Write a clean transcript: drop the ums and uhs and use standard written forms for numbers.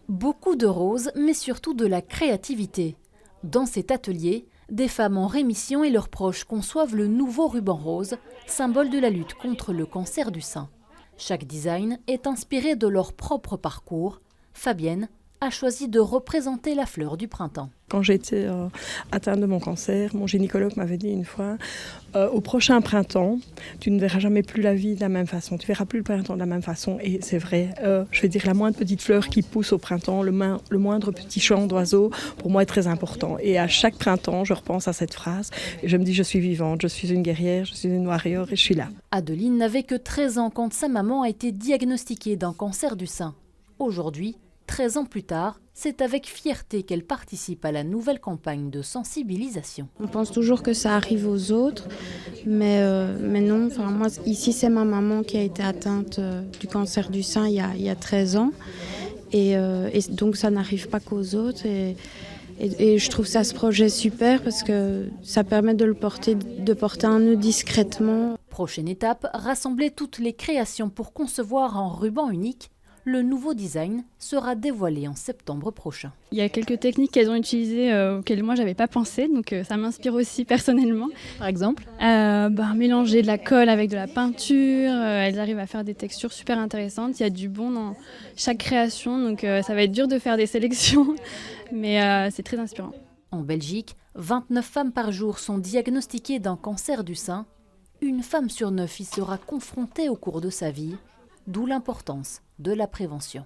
Beaucoup de roses, mais surtout de la créativité. Dans cet atelier, des femmes en rémission et leurs proches conçoivent le nouveau ruban rose, symbole de la lutte contre le cancer du sein. Chaque design est inspiré de leur propre parcours. Fabienne a choisi de représenter la fleur du printemps. Quand j'étais atteinte de mon cancer, mon gynécologue m'avait dit une fois au prochain printemps, tu ne verras jamais plus la vie de la même façon, tu verras plus le printemps de la même façon. Et c'est vrai, je vais dire, la moindre petite fleur qui pousse au printemps, le moindre petit chant d'oiseau, pour moi est très important. Et à chaque printemps, je repense à cette phrase et je me dis, je suis vivante, je suis une guerrière, je suis une warrior et je suis là. Adeline n'avait que 13 ans quand sa maman a été diagnostiquée d'un cancer du sein. Aujourd'hui, 13 ans plus tard, c'est avec fierté qu'elle participe à la nouvelle campagne de sensibilisation. On pense toujours que ça arrive aux autres, mais non. Enfin, moi, ici, c'est ma maman qui a été atteinte du cancer du sein il y a 13 ans. Et donc, ça n'arrive pas qu'aux autres. Et je trouve ce projet super parce que ça permet de porter un nœud discrètement. Prochaine étape, rassembler toutes les créations pour concevoir en ruban unique. Le nouveau design sera dévoilé en septembre prochain. Il y a quelques techniques qu'elles ont utilisées auxquelles moi j'avais pas pensé, donc ça m'inspire aussi personnellement. Par exemple mélanger de la colle avec de la peinture, elles arrivent à faire des textures super intéressantes. Il y a du bon dans chaque création, donc ça va être dur de faire des sélections, mais c'est très inspirant. En Belgique, 29 femmes par jour sont diagnostiquées d'un cancer du sein. Une femme sur 9 y sera confrontée au cours de sa vie, d'où l'importance de la prévention.